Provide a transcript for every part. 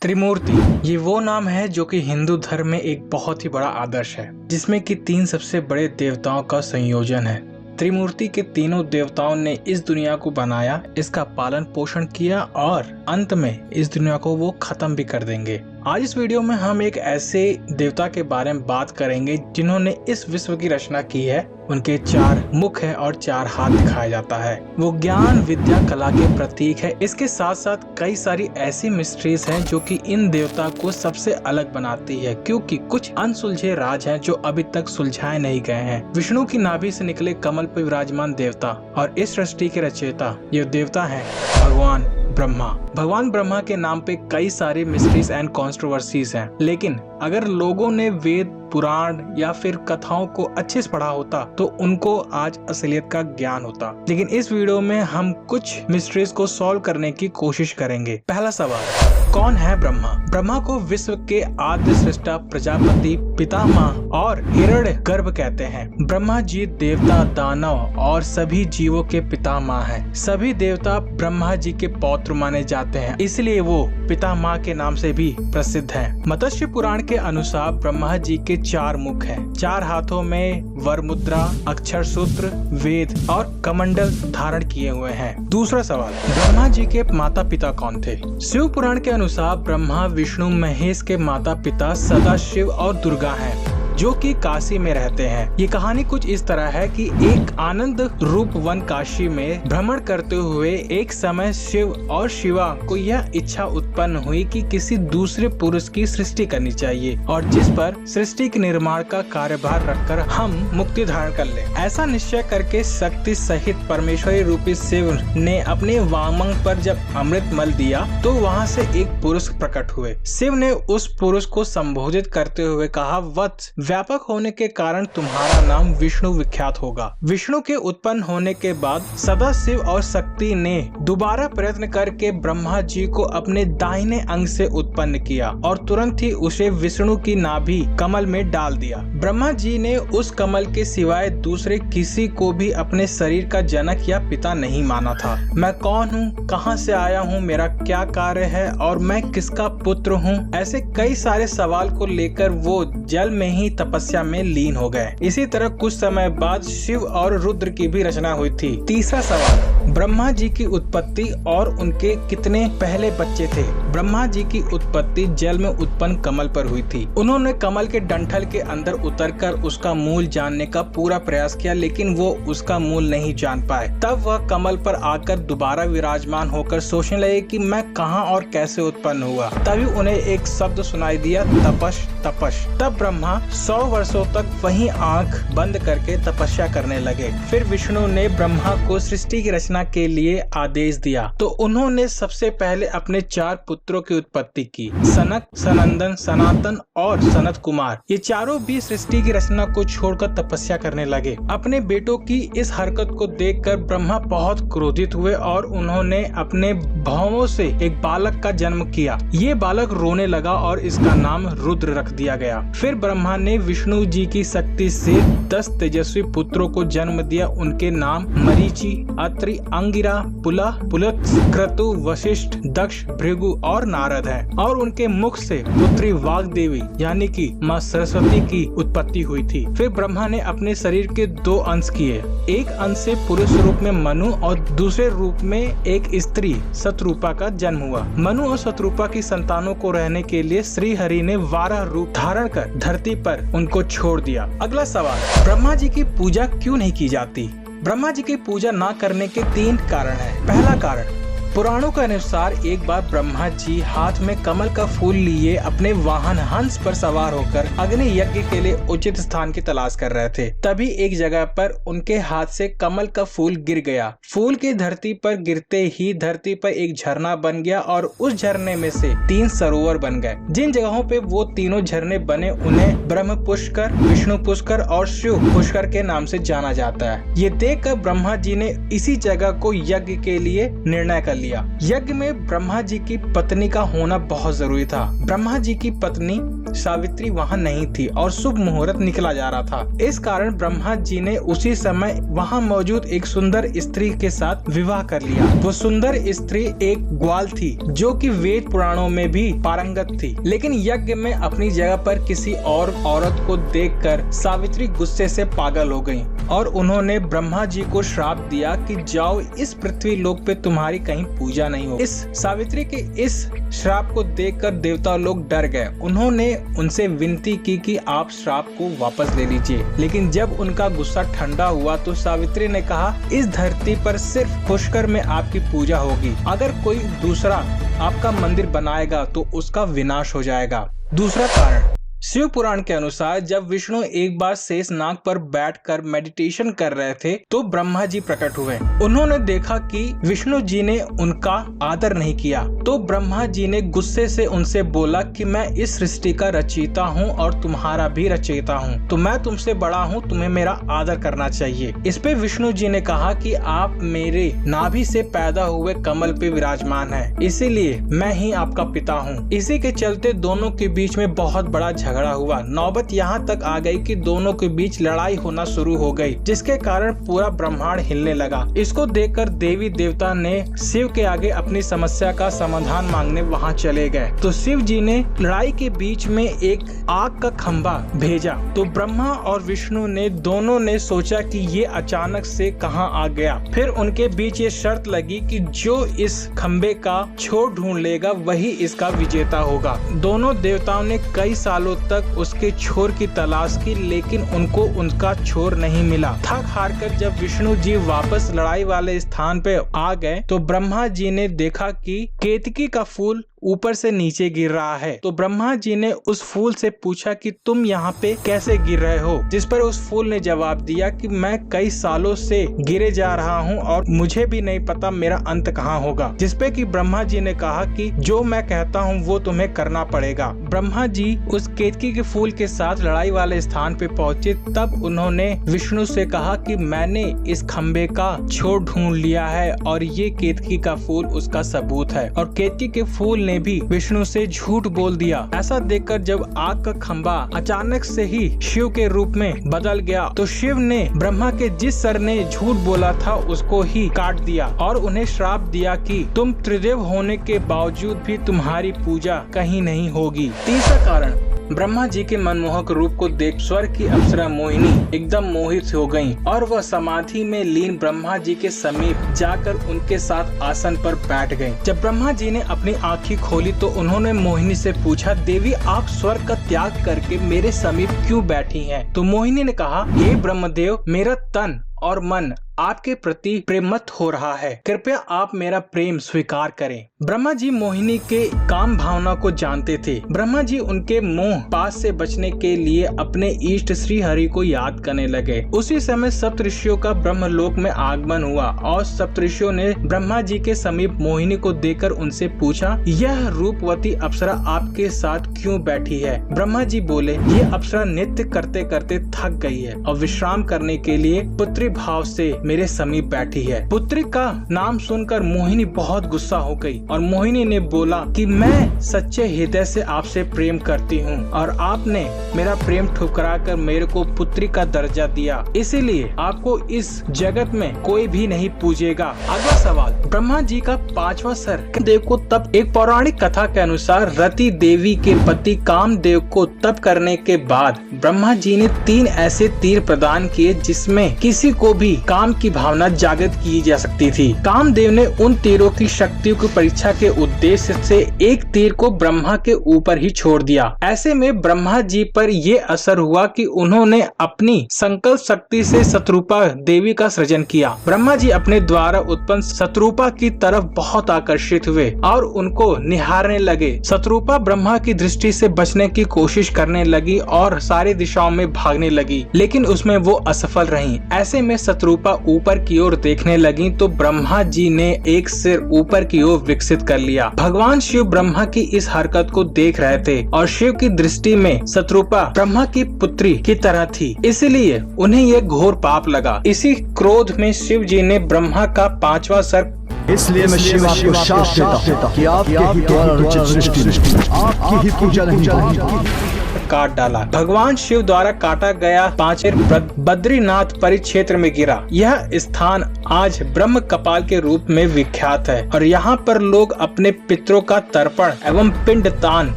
त्रिमूर्ति ये वो नाम है जो कि हिंदू धर्म में एक बहुत ही बड़ा आदर्श है, जिसमें कि तीन सबसे बड़े देवताओं का संयोजन है। त्रिमूर्ति के तीनों देवताओं ने इस दुनिया को बनाया, इसका पालन पोषण किया और अंत में इस दुनिया को वो खत्म भी कर देंगे। आज इस वीडियो में हम एक ऐसे देवता के बारे में बात करेंगे जिन्होंने इस विश्व की रचना की है। उनके 4 मुख है और 4 हाथ दिखाया जाता है। वो ज्ञान, विद्या, कला के प्रतीक है। इसके साथ साथ कई सारी ऐसी मिस्ट्रीज हैं जो कि इन देवता को सबसे अलग बनाती है, क्योंकि कुछ अनसुलझे राज हैं जो अभी तक सुलझाए नहीं गए हैं। विष्णु की नाभि से निकले कमल पर विराजमान देवता और इस सृष्टि के रचयिता ये देवता है भगवान ब्रह्मा। भगवान ब्रह्मा के नाम पे कई सारे मिस्ट्रीज एंड कॉन्ट्रोवर्सीज हैं, लेकिन अगर लोगों ने वेद, पुराण या फिर कथाओं को अच्छे से पढ़ा होता तो उनको आज असलियत का ज्ञान होता। लेकिन इस वीडियो में हम कुछ मिस्ट्रीज को सॉल्व करने की कोशिश करेंगे। पहला सवाल, कौन है ब्रह्मा? ब्रह्मा को विश्व के आद्य सृष्टा, प्रजापति, पितामह और हिरण्यगर्भ कहते हैं। ब्रह्मा जी देवता, दानव और सभी जीवों के पितामह हैं। सभी देवता ब्रह्मा जी के पौत्र माने जाते हैं, इसलिए वो पितामह के नाम से भी प्रसिद्ध हैं। मत्स्य पुराण के अनुसार ब्रह्मा जी के 4 मुख हैं। 4 हाथों में वर मुद्रा, अक्षर सूत्र, वेद और कमंडल धारण किए हुए हैं। दूसरा सवाल, ब्रह्मा जी के माता पिता कौन थे? शिव पुराण के अनुसार ब्रह्मा, विष्णु, महेश के माता पिता सदाशिव और दुर्गा हैं, जो कि काशी में रहते हैं। ये कहानी कुछ इस तरह है कि एक आनंद रूप वन काशी में भ्रमण करते हुए एक समय शिव और शिवा को यह इच्छा उत्पन्न हुई कि किसी दूसरे पुरुष की सृष्टि करनी चाहिए और जिस पर सृष्टि के निर्माण का कार्यभार रखकर हम मुक्ति धारण कर ले। ऐसा निश्चय करके शक्ति सहित परमेश्वरी रूपी शिव ने अपने वामंग पर जब अमृत मल दिया तो वहाँ से एक पुरुष प्रकट हुए। शिव ने उस पुरुष को संबोधित करते हुए कहा, वत्स, व्यापक होने के कारण तुम्हारा नाम विष्णु विख्यात होगा। विष्णु के उत्पन्न होने के बाद सदाशिव और शक्ति ने दोबारा प्रयत्न करके ब्रह्मा जी को अपने दाहिने अंग से उत्पन्न किया और तुरंत ही उसे विष्णु की नाभि कमल में डाल दिया। ब्रह्मा जी ने उस कमल के सिवाय दूसरे किसी को भी अपने शरीर का जनक या पिता नहीं माना था। मैं कौन हूँ, कहाँ से आया हूँ, मेरा क्या कार्य है और मैं किसका पुत्र हूँ, ऐसे कई सारे सवाल को लेकर वो जल में ही तपस्या में लीन हो गए। इसी तरह कुछ समय बाद शिव और रुद्र की भी रचना हुई थी। तीसरा सवाल, ब्रह्मा जी की उत्पत्ति और उनके कितने पहले बच्चे थे? ब्रह्मा जी की उत्पत्ति जल में उत्पन्न कमल पर हुई थी। उन्होंने कमल के डंठल के अंदर उतरकर उसका मूल जानने का पूरा प्रयास किया, लेकिन वो उसका मूल नहीं जान पाए। तब वह कमल पर आकर दोबारा विराजमान होकर सोचने लगे कि मैं कहाँ और कैसे उत्पन्न हुआ। तभी उन्हें एक शब्द सुनाई दिया, तपश तपश। तब ब्रह्मा 100 वर्षों तक वहीं आंख बंद करके तपस्या करने लगे। फिर विष्णु ने ब्रह्मा को सृष्टि की रचना के लिए आदेश दिया तो उन्होंने सबसे पहले अपने 4 पुत्रों की उत्पत्ति की, सनक, सनंदन, सनातन और सनत कुमार। ये चारों भी सृष्टि की रचना को छोड़कर तपस्या करने लगे। अपने बेटों की इस हरकत को देखकर ब्रह्मा बहुत क्रोधित हुए और उन्होंने अपने भावों से एक बालक का जन्म किया। ये बालक रोने लगा और इसका नाम रुद्र रख दिया गया। फिर ब्रह्मा ने विष्णु जी की शक्ति से 10 तेजस्वी पुत्रों को जन्म दिया। उनके नाम मरीचि, अत्रि, अंगिरा, पुलह, पुलत्स, क्रतु, वशिष्ठ, दक्ष, भृगु और नारद हैं। और उनके मुख से पुत्री वाग्देवी यानी कि माँ सरस्वती की उत्पत्ति हुई थी। फिर ब्रह्मा ने अपने शरीर के 2 अंश किए। एक अंश से पुरुष रूप में मनु और दूसरे रूप में एक स्त्री शतरूपा का जन्म हुआ। मनु और शतरूपा की संतानों को रहने के लिए श्री हरि ने 12 रूप धारण कर धरती पर उनको छोड़ दिया। अगला सवाल, ब्रह्मा जी की पूजा क्यों नहीं की जाती? ब्रह्मा जी की पूजा न करने के 3 कारण हैं। पहला कारण, पुराणों के अनुसार एक बार ब्रह्मा जी हाथ में कमल का फूल लिए अपने वाहन हंस पर सवार होकर अग्नि यज्ञ के लिए उचित स्थान की तलाश कर रहे थे। तभी एक जगह पर उनके हाथ से कमल का फूल गिर गया। फूल की धरती पर गिरते ही धरती पर एक झरना बन गया और उस झरने में से 3 सरोवर बन गए। जिन जगहों पे वो तीनों झरने बने उन्हें ब्रह्म पुष्कर, विष्णु पुष्कर और शिव पुष्कर के नाम से जाना जाता है। ये देखकर ब्रह्मा जी ने इसी जगह को यज्ञ के लिए निर्णय कर लिया। यज्ञ में ब्रह्मा जी की पत्नी का होना बहुत जरूरी था। ब्रह्मा जी की पत्नी सावित्री वहाँ नहीं थी और शुभ मुहूर्त निकला जा रहा था। इस कारण ब्रह्मा जी ने उसी समय वहाँ मौजूद एक सुंदर स्त्री के साथ विवाह कर लिया। वो सुंदर स्त्री एक ग्वाल थी जो कि वेद पुराणों में भी पारंगत थी, लेकिन यज्ञ में अपनी जगह पर किसी और औरत को देखकर सावित्री गुस्से से पागल हो गई और उन्होंने ब्रह्मा जी को श्राप दिया कि जाओ, इस पृथ्वी लोक पे तुम्हारी कहीं पूजा नहीं हो। इस सावित्री के इस श्राप को देखकर देवता लोग डर गए। उन्होंने उनसे विनती की कि आप श्राप को वापस ले लीजिए, लेकिन जब उनका गुस्सा ठंडा हुआ तो सावित्री ने कहा, इस धरती पर सिर्फ पुष्कर में आपकी पूजा होगी। अगर कोई दूसरा आपका मंदिर बनाएगा तो उसका विनाश हो जाएगा। दूसरा कारण, शिव पुराण के अनुसार जब विष्णु एक बार शेषनाग पर बैठकर मेडिटेशन कर रहे थे तो ब्रह्मा जी प्रकट हुए। उन्होंने देखा कि विष्णु जी ने उनका आदर नहीं किया, तो ब्रह्मा जी ने गुस्से से उनसे बोला कि मैं इस सृष्टि का रचयिता हूँ और तुम्हारा भी रचयिता हूँ, तो मैं तुमसे बड़ा हूँ, तुम्हें मेरा आदर करना चाहिए। इस पे विष्णु जी ने कहा कि आप मेरे नाभि से पैदा हुए कमल पे विराजमान है, इसीलिए मैं ही आपका पिता हूँ। इसी के चलते दोनों के बीच में बहुत बड़ा झगड़ा हुआ। नौबत यहाँ तक आ गई कि दोनों के बीच लड़ाई होना शुरू हो गई, जिसके कारण पूरा ब्रह्मांड हिलने लगा। इसको देखकर देवी देवता ने शिव के आगे अपनी समस्या का समाधान मांगने वहाँ चले गए। तो शिव जी ने लड़ाई के बीच में एक आग का खंभा भेजा, तो ब्रह्मा और विष्णु ने दोनों ने सोचा कि ये अचानक से कहाँ आ गया। फिर उनके बीच ये शर्त लगी कि जो इस खंभे का छोर ढूंढ लेगा वही इसका विजेता होगा। दोनों देवताओं ने कई सालों तक उसके छोर की तलाश की, लेकिन उनको उनका छोर नहीं मिला। थक हार कर जब विष्णु जी वापस लड़ाई वाले स्थान पे आ गए तो ब्रह्मा जी ने देखा कि केतकी का फूल ऊपर से नीचे गिर रहा है। तो ब्रह्मा जी ने उस फूल से पूछा कि तुम यहाँ पे कैसे गिर रहे हो, जिस पर उस फूल ने जवाब दिया कि मैं कई सालों से गिरे जा रहा हूँ और मुझे भी नहीं पता मेरा अंत कहाँ होगा। जिस पे कि ब्रह्मा जी ने कहा कि जो मैं कहता हूँ वो तुम्हें करना पड़ेगा। ब्रह्मा जी उस केतकी के फूल के साथ लड़ाई वाले स्थान पे पहुँचे। तब उन्होंने विष्णु से कहा कि मैंने इस खंबे का छोर ढूंढ लिया है और ये केतकी का फूल उसका सबूत है। और केतकी के फूल ने भी विष्णु से झूठ बोल दिया। ऐसा देखकर जब आग का खंभा अचानक से ही शिव के रूप में बदल गया तो शिव ने ब्रह्मा के जिस सर ने झूठ बोला था उसको ही काट दिया और उन्हें श्राप दिया कि तुम त्रिदेव होने के बावजूद भी तुम्हारी पूजा कहीं नहीं होगी। तीसरा कारण, ब्रह्मा जी के मनमोहक रूप को देख स्वर्ग की अप्सरा मोहिनी एकदम मोहित हो गईं और वह समाधि में लीन ब्रह्मा जी के समीप जाकर उनके साथ आसन पर बैठ गईं। जब ब्रह्मा जी ने अपनी आंखें खोली तो उन्होंने मोहिनी से पूछा, देवी आप स्वर्ग का त्याग करके मेरे समीप क्यों बैठी हैं? तो मोहिनी ने कहा, हे ब्रह्मदेव, मेरा तन और मन आपके प्रति प्रेमत हो रहा है, कृपया आप मेरा प्रेम स्वीकार करें। ब्रह्मा जी मोहिनी के काम भावना को जानते थे। ब्रह्मा जी उनके मोह पास से बचने के लिए अपने इष्ट श्री हरि को याद करने लगे। उसी समय सप्तऋषियों का ब्रह्मलोक में आगमन हुआ और सप्तऋषियों ने ब्रह्मा जी के समीप मोहिनी को देखकर उनसे पूछा, यह रूपवती अप्सरा आपके साथ क्यों बैठी है? ब्रह्मा जी बोले, ये अप्सरा नृत्य करते करते थक गई है और विश्राम करने के लिए पुत्री भाव से मेरे समीप बैठी है। पुत्री का नाम सुनकर मोहिनी बहुत गुस्सा हो गई और मोहिनी ने बोला कि मैं सच्चे हृदय से आपसे प्रेम करती हूँ और आपने मेरा प्रेम ठुकराकर मेरे को पुत्री का दर्जा दिया, इसीलिए आपको इस जगत में कोई भी नहीं पूजेगा। अगला सवाल, ब्रह्मा जी का पांचवा सर देव को तप। एक पौराणिक कथा के अनुसार रति देवी के पति कामदेव को तप करने के बाद ब्रह्मा जी ने 3 ऐसे तीर प्रदान किए जिसमें किसी को भी काम की भावना जागृत की जा सकती थी। कामदेव ने उन तीरों की शक्तियों की परीक्षा के उद्देश्य से एक तीर को ब्रह्मा के ऊपर ही छोड़ दिया। ऐसे में ब्रह्मा जी पर ये असर हुआ कि उन्होंने अपनी संकल्प शक्ति से शत्रुपा देवी का सृजन किया। ब्रह्मा जी अपने द्वारा उत्पन्न शत्रुपा की तरफ बहुत आकर्षित हुए और उनको निहारने लगे। शत्रुपा ब्रह्मा की दृष्टि से बचने की कोशिश करने लगी और सारी दिशाओं में भागने लगी, लेकिन उसमें वो असफल रही। ऐसे में शत्रुपा ऊपर की ओर देखने लगी तो ब्रह्मा जी ने एक सिर ऊपर की ओर विकसित कर लिया। भगवान शिव ब्रह्मा की इस हरकत को देख रहे थे और शिव की दृष्टि में शत्रुपा ब्रह्मा की पुत्री की तरह थी, इसलिए उन्हें यह घोर पाप लगा। इसी क्रोध में शिव जी ने ब्रह्मा का 5वां सर इसलिए मैं शिव आपको शाप देता कि आपके ही द्वारा रचित सृष्टि आपकी ही पूजा नहीं होगी। काट डाला। भगवान शिव द्वारा काटा गया पांचेर बद्रीनाथ परिक्षेत्र में गिरा। यह स्थान आज ब्रह्म कपाल के रूप में विख्यात है और यहाँ पर लोग अपने पितरों का तर्पण एवं पिंड दान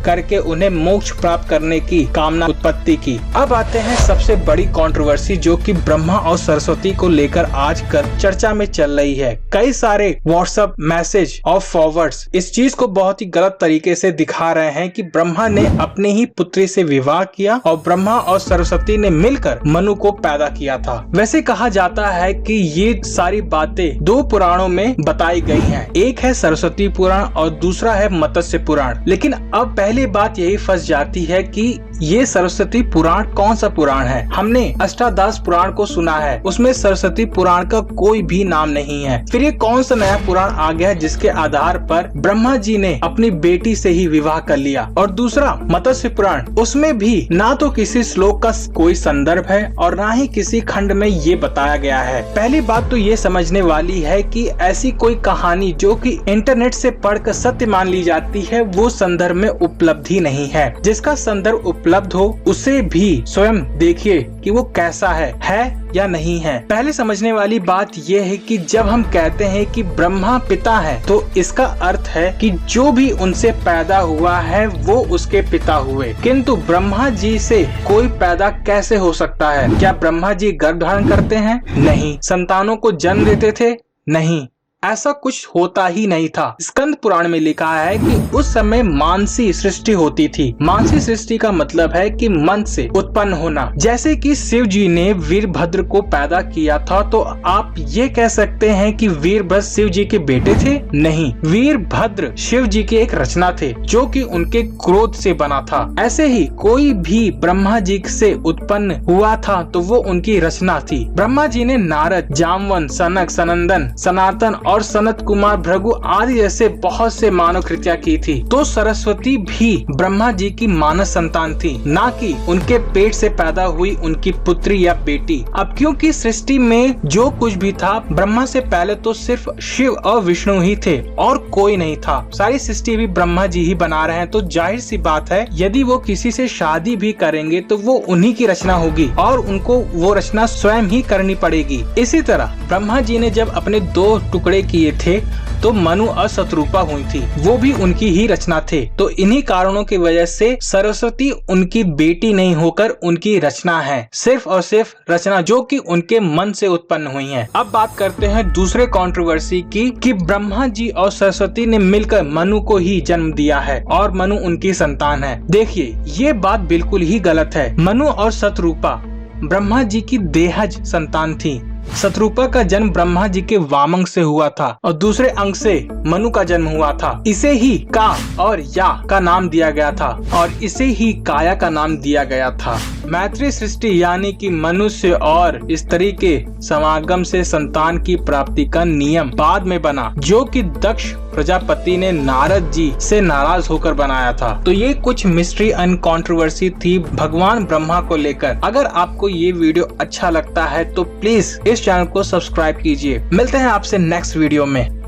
करके उन्हें मोक्ष प्राप्त करने की कामना उत्पत्ति की। अब आते हैं सबसे बड़ी कंट्रोवर्सी जो कि ब्रह्मा और सरस्वती को लेकर आज कर चर्चा में चल रही है। कई सारे व्हाट्सएप मैसेज और फॉरवर्ड्स इस चीज को बहुत ही गलत तरीके से दिखा रहे हैं कि ब्रह्मा ने अपने ही पुत्री से विवाह किया और ब्रह्मा और सरस्वती ने मिलकर मनु को पैदा किया था। वैसे कहा जाता है कि ये सारी बातें दो पुराणों में बताई गई हैं। एक है सरस्वती पुराण और दूसरा है मत्स्य पुराण। लेकिन अब पहली बात यही फंस जाती है कि ये सरस्वती पुराण कौन सा पुराण है। हमने अष्टादश पुराण को सुना है, उसमें सरस्वती पुराण का कोई भी नाम नहीं है। फिर ये कौन सा नया पुराण आ गया जिसके आधार पर ब्रह्मा जी ने अपनी बेटी से ही विवाह कर लिया। और दूसरा मत्स्य पुराण, उसमें भी ना तो किसी श्लोक का कोई संदर्भ है और ना ही किसी खंड में ये बताया गया है। पहली बात तो ये समझने वाली है कि ऐसी कोई कहानी जो कि इंटरनेट से पढ़कर सत्य मान ली जाती है वो संदर्भ में उपलब्ध ही नहीं है। जिसका संदर्भ उपलब्ध हो उसे भी स्वयं देखिए कि वो कैसा है या नहीं है। पहले समझने वाली बात यह है कि जब हम कहते हैं कि ब्रह्मा पिता है तो इसका अर्थ है कि जो भी उनसे पैदा हुआ है वो उसके पिता हुए। किंतु ब्रह्मा जी से कोई पैदा कैसे हो सकता है? क्या ब्रह्मा जी गर्भ धारण करते हैं? नहीं। संतानों को जन्म देते थे? नहीं। ऐसा कुछ होता ही नहीं था। स्कंद पुराण में लिखा है कि उस समय मानसी सृष्टि होती थी। मानसी सृष्टि का मतलब है कि मन से उत्पन्न होना। जैसे कि शिव जी ने वीरभद्र को पैदा किया था तो आप ये कह सकते हैं कि वीरभद्र शिव जी के बेटे थे? नहीं, वीरभद्र शिव जी की एक रचना थे जो कि उनके क्रोध से बना था। ऐसे ही कोई भी ब्रह्मा जी से उत्पन्न हुआ था तो वो उनकी रचना थी। ब्रह्मा जी ने नारद, जामवन, सनक, सनंदन, सनातन और सनत कुमार, भृगु आदि जैसे बहुत से मानव कृतियां की थी। तो सरस्वती भी ब्रह्मा जी की मानस संतान थी, ना कि उनके पेट से पैदा हुई उनकी पुत्री या बेटी। अब क्योंकि सृष्टि में जो कुछ भी था ब्रह्मा से पहले तो सिर्फ शिव और विष्णु ही थे और कोई नहीं था। सारी सृष्टि भी ब्रह्मा जी ही बना रहे हैं तो जाहिर सी बात है यदि वो किसी से शादी भी करेंगे तो वो उन्हीं की रचना होगी और उनको वो रचना स्वयं ही करनी पड़ेगी। इसी तरह ब्रह्मा जी ने जब अपने दो टुकड़े किए थे तो मनु और शत्रुपा हुई थी, वो भी उनकी ही रचना थे। तो इन्हीं कारणों की वजह से सरस्वती उनकी बेटी नहीं होकर उनकी रचना है, सिर्फ और सिर्फ रचना जो कि उनके मन से उत्पन्न हुई है। अब बात करते हैं दूसरे कंट्रोवर्सी की कि ब्रह्मा जी और सरस्वती ने मिलकर मनु को ही जन्म दिया है और मनु उनकी संतान है। देखिए ये बात बिल्कुल ही गलत है। मनु और शत्रुपा ब्रह्मा जी की देहज संतान थी। शत्रुपा का जन्म ब्रह्मा जी के वामंग से हुआ था और दूसरे अंग से मनु का जन्म हुआ था। इसे ही का और या का नाम दिया गया था और इसे ही काया का नाम दिया गया था। मैत्री सृष्टि यानी कि मनुष्य और स्त्री के समागम से संतान की प्राप्ति का नियम बाद में बना जो कि दक्ष प्रजापति ने नारद जी से नाराज होकर बनाया था। तो ये कुछ मिस्ट्री एंड कंट्रोवर्सी थी भगवान ब्रह्मा को लेकर। अगर आपको ये वीडियो अच्छा लगता है तो प्लीज इस चैनल को सब्सक्राइब कीजिए। मिलते हैं आपसे नेक्स्ट वीडियो में।